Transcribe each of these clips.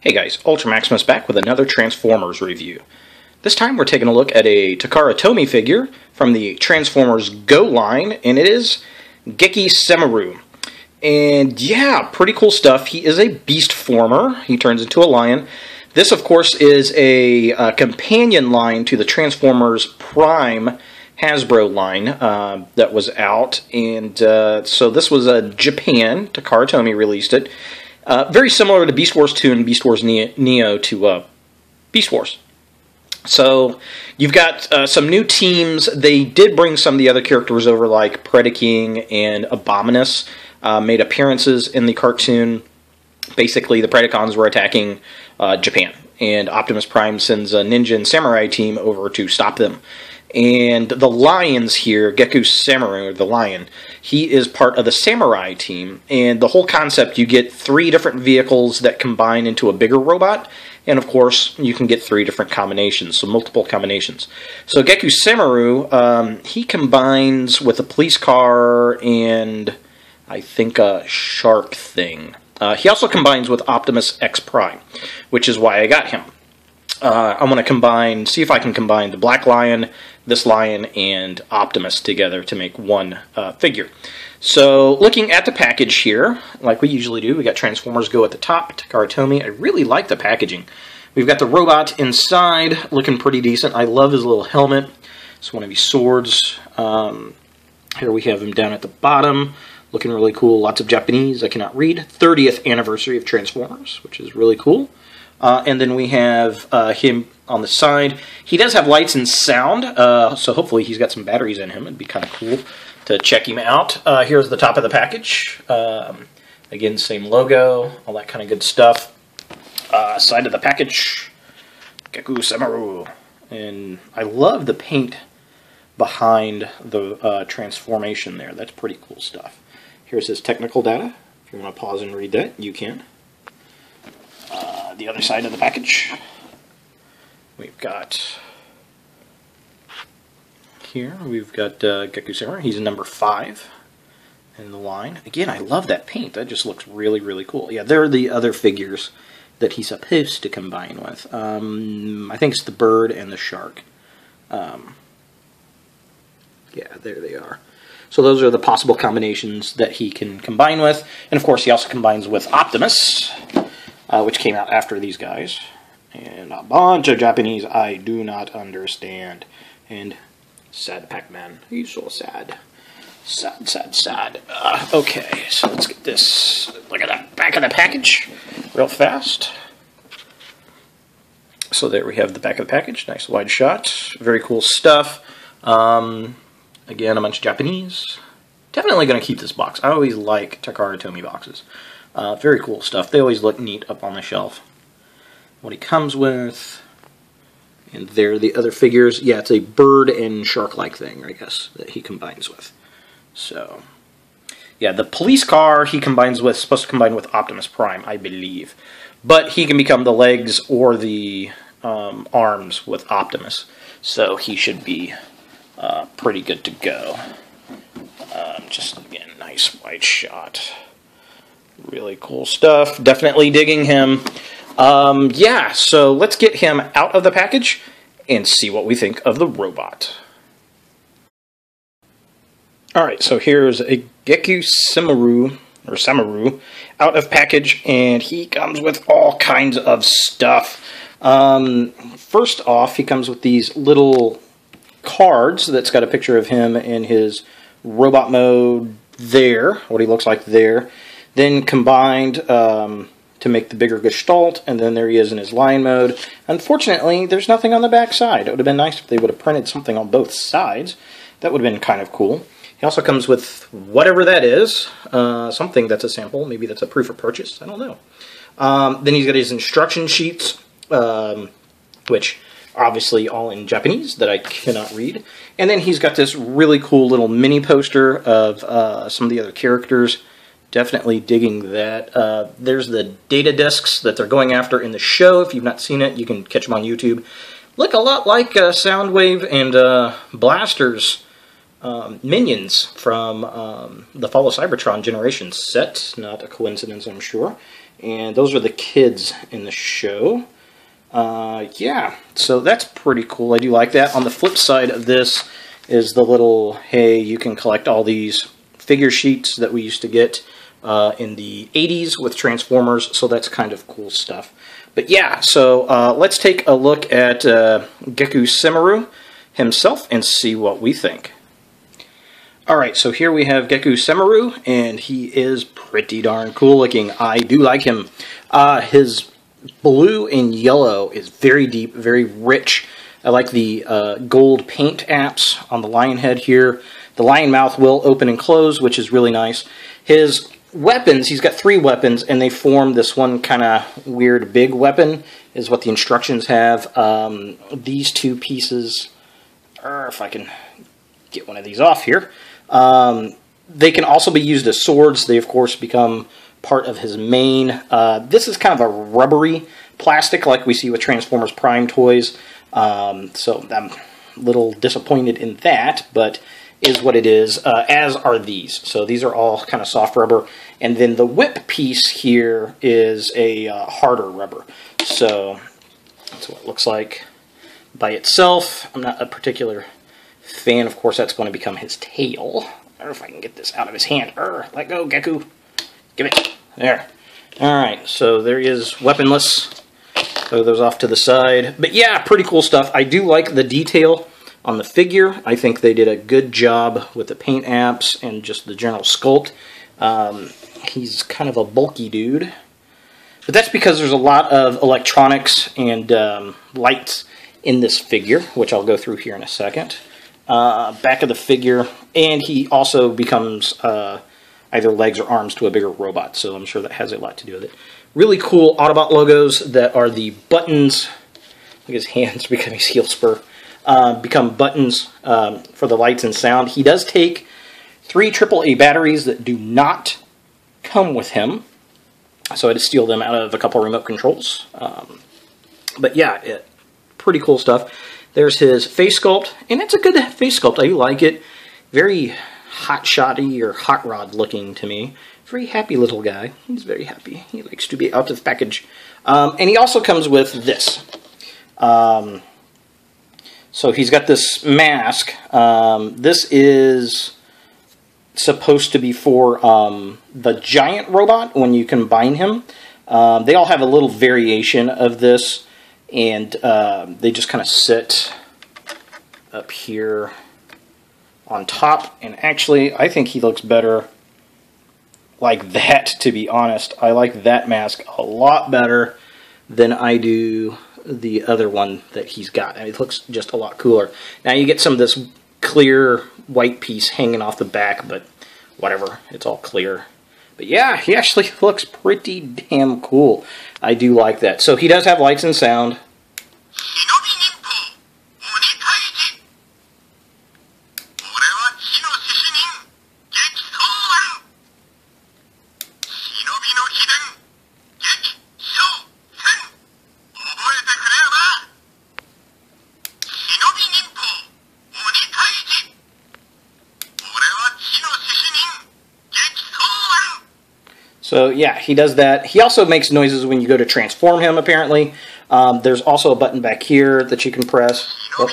Hey guys, Ultra Maximus back with another Transformers review. This time we're taking a look at a Takara Tomy figure from the Transformers Go line, and it is Gekisoumaru. And yeah, pretty cool stuff. He is a beast former. He turns into a lion. This, of course, is a companion line to the Transformers Prime Hasbro line that was out. And so this was Japan. Takara Tomy released it. Very similar to Beast Wars 2 and Beast Wars Neo to Beast Wars. So you've got some new teams. They did bring some of the other characters over, like Predaking and Abominus, made appearances in the cartoon. Basically, the Predacons were attacking Japan, and Optimus Prime sends a ninja and samurai team over to stop them. And the lions here, Gekisoumaru, the lion, he is part of the samurai team. And the whole concept, you get 3 different vehicles that combine into a bigger robot. And of course, you can get 3 different combinations, so multiple combinations. So Gekisoumaru, he combines with a police car and I think a shark thing. He also combines with Optimus X Prime, which is why I got him. I'm going to see if I can combine the Black Lion, this Lion, and Optimus together to make one figure. So, looking at the package here, like we usually do, we got Transformers Go at the top, Takara Tomy. I really like the packaging. We've got the robot inside, looking pretty decent. I love his little helmet. It's one of his swords. Here we have him down at the bottom, looking really cool. Lots of Japanese I cannot read. 30th anniversary of Transformers, which is really cool. And then we have him on the side. He does have lights and sound, so hopefully he's got some batteries in him. It'd be kind of cool to check him out. Here's the top of the package. Again, same logo, all that kind of good stuff. Side of the package, Gekisoumaru. And I love the paint behind the transformation there. That's pretty cool stuff. Here's his technical data. If you want to pause and read that, you can. The other side of the package, we've got Gekisoumaru. He's number 5 in the line. Again, I love that paint. That just looks really, really cool. Yeah, there are the other figures that he's supposed to combine with. I think it's the bird and the shark. Yeah, there they are. So those are the possible combinations that he can combine with. And of course, he also combines with Optimus, which came out after these guys. And a bunch of Japanese I do not understand. And sad Pac-Man. He's so sad. Sad, sad, sad. Okay, so let's get this. Look at that back of the package real fast. So there we have the back of the package. Nice wide shot. Very cool stuff. Again, a bunch of Japanese. Definitely going to keep this box. I always like Takara Tomy boxes. Very cool stuff. They always look neat up on the shelf. What he comes with. And there are the other figures. Yeah, it's a bird and shark-like thing, I guess, that he combines with. So, yeah, the police car he combines with, supposed to combine with Optimus Prime, I believe. But he can become the legs or the arms with Optimus. So he should be pretty good to go. Just, again, nice wide shot. Really cool stuff. Definitely digging him. Yeah, so let's get him out of the package and see what we think of the robot. Alright, so here's a Gekisoumaru, or Samaru, out of package, and he comes with all kinds of stuff. First off, he comes with these little cards that's got a picture of him in his robot mode there, what he looks like there. Then combined to make the bigger gestalt, and then there he is in his lion mode. Unfortunately, there's nothing on the back side. It would have been nice if they would have printed something on both sides. That would have been kind of cool. He also comes with whatever that is, something that's a sample. Maybe that's a proof of purchase. I don't know. Then he's got his instruction sheets, which are obviously all in Japanese that I cannot read. And then he's got this really cool little mini poster of some of the other characters. Definitely digging that. There's the data discs that they're going after in the show. If you've not seen it, you can catch them on YouTube. Look a lot like Soundwave and Blaster's minions from the Fall of Cybertron Generation set. Not a coincidence, I'm sure. And those are the kids in the show. Yeah, so that's pretty cool. I do like that. On the flip side of this is the little, hey, you can collect all these figure sheets that we used to get in the 80s with Transformers, so that's kind of cool stuff. But yeah, so let's take a look at Gekisoumaru himself and see what we think. Alright, so here we have Gekisoumaru, and he is pretty darn cool looking. I do like him. His blue and yellow is very deep, very rich. I like the gold paint apps on the lion head here. The lion mouth will open and close, which is really nice. His weapons, he's got 3 weapons, and they form this one kind of weird big weapon, is what the instructions have. These 2 pieces, if I can get one of these off here, they can also be used as swords. They, of course, become part of his mane. This is kind of a rubbery plastic like we see with Transformers Prime toys, so I'm a little disappointed in that, but is what it is, as are these. So these are all kind of soft rubber, and then the whip piece here is a harder rubber. So that's what it looks like by itself. I'm not a particular fan. Of course, that's going to become his tail. I don't know if I can get this out of his hand. Let go, Geku. Give it. There. Alright, so there he is, weaponless. Throw those off to the side. But yeah, pretty cool stuff. I do like the detail on the figure. I think they did a good job with the paint apps and just the general sculpt. He's kind of a bulky dude. But that's because there's a lot of electronics and lights in this figure, which I'll go through here in a second. Back of the figure, and he also becomes either legs or arms to a bigger robot, so I'm sure that has a lot to do with it. Really cool Autobot logos that are the buttons. Look at his hands becoming heel spur. Become buttons for the lights and sound. He does take 3 AAA batteries that do not come with him, so I had to steal them out of a couple remote controls. But yeah, pretty cool stuff. There's his face sculpt, and it's a good face sculpt. I like it. Very hot-shotty or hot rod looking to me. Very happy little guy. He's very happy. He likes to be out of the package. And he also comes with this. So he's got this mask. This is supposed to be for the giant robot when you combine him. They all have a little variation of this, and they just kind of sit up here on top. And actually, I think he looks better like that, to be honest. I like that mask a lot better than I do the other one that he's got. I mean, it looks just a lot cooler. Now you get some of this clear white piece hanging off the back, but whatever, it's all clear. But yeah, he actually looks pretty damn cool. I do like that. So he does have lights and sound. So yeah, he does that. He also makes noises when you go to transform him, apparently. There's also a button back here that you can press. Oh.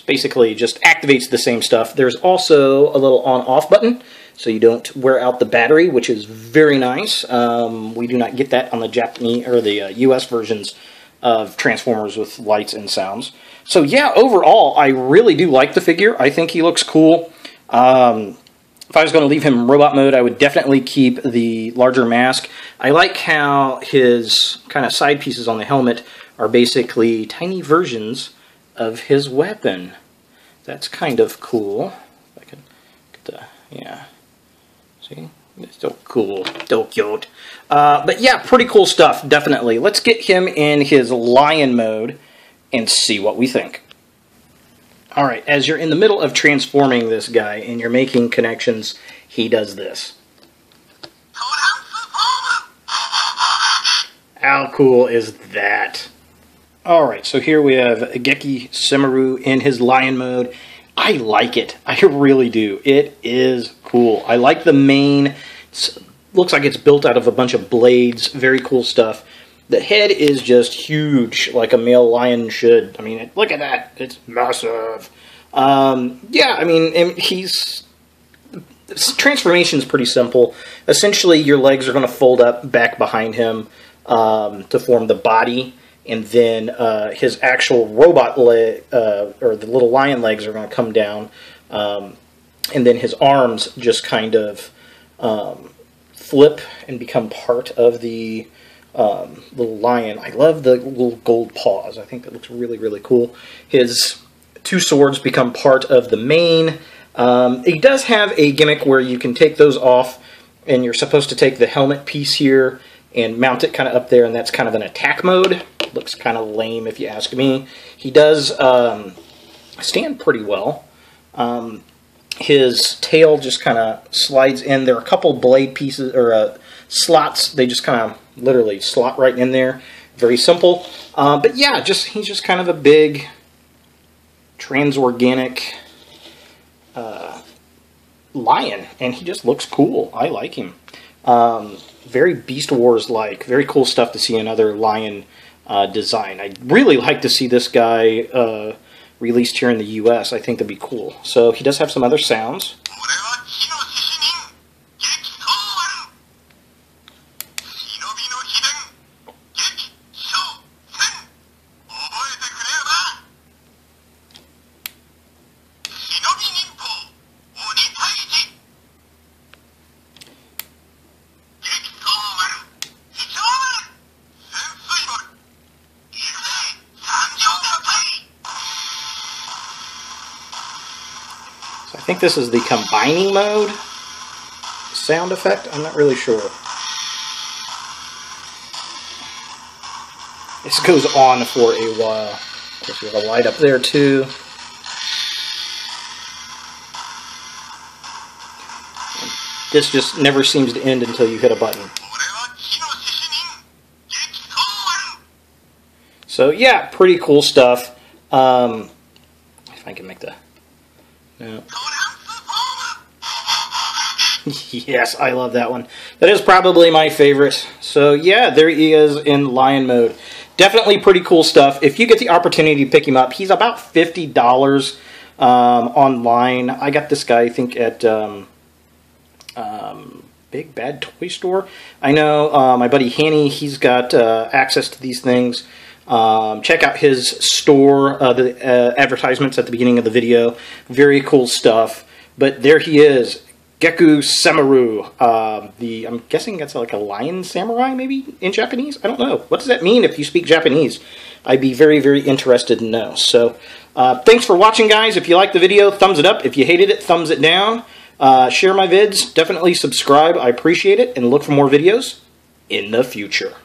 Basically just activates the same stuff. There's also a little on-off button, so you don't wear out the battery, which is very nice. We do not get that on the Japanese or the US versions of Transformers with lights and sounds. So yeah, overall, I really do like the figure. I think he looks cool. If I was going to leave him in robot mode, I would definitely keep the larger mask. I like how his kind of side pieces on the helmet are basically tiny versions of his weapon. that's kind of cool. I can get the, yeah, see? It's still cool, still cute. But yeah, pretty cool stuff, definitely. Let's get him in his lion mode and see what we think. Alright, as you're in the middle of transforming this guy and you're making connections, he does this. How cool is that? Alright, so here we have Gekisoumaru in his lion mode. I like it. I really do. It is cool. I like the mane. Looks like it's built out of a bunch of blades. Very cool stuff. The head is just huge, like a male lion should. I mean, look at that. It's massive. Yeah, I mean, his transformation is pretty simple. Essentially, your legs are going to fold up back behind him to form the body. And then his actual robot leg, or the little lion legs, are going to come down. And then his arms just kind of flip and become part of the little lion. I love the little gold paws. I think that looks really, really cool. His two swords become part of the mane. He does have a gimmick where you can take those off, and you're supposed to take the helmet piece here and mount it kind of up there, and that's kind of an attack mode. Looks kind of lame if you ask me. He does stand pretty well. His tail just kind of slides in. There are a couple blade pieces, or slots. They just kind of literally slot right in there. Very simple. But yeah, he's just kind of a big, transorganic lion. And he just looks cool. I like him. Very Beast Wars-like. Very cool stuff to see another lion design. I'd really like to see this guy released here in the US. I think that'd be cool. So he does have some other sounds. I think this is the combining mode sound effect. I'm not really sure. This goes on for a while. Of course, we have a light up there too. This just never seems to end until you hit a button. So yeah, pretty cool stuff. If I can make the... No. Yes, I love that one. That is probably my favorite. So yeah, there he is in lion mode. Definitely pretty cool stuff. If you get the opportunity to pick him up, he's about $50 online. I got this guy, I think, at Big Bad Toy Store. I know my buddy Hanny, he's got access to these things. Check out his store, the advertisements at the beginning of the video. Very cool stuff. But there he is, Gekisoumaru. I'm guessing that's like a lion samurai, maybe, in Japanese? I don't know. What does that mean if you speak Japanese? I'd be very, very interested to know. So, thanks for watching, guys. If you liked the video, thumbs it up. If you hated it, thumbs it down. Share my vids. Definitely subscribe. I appreciate it. And look for more videos in the future.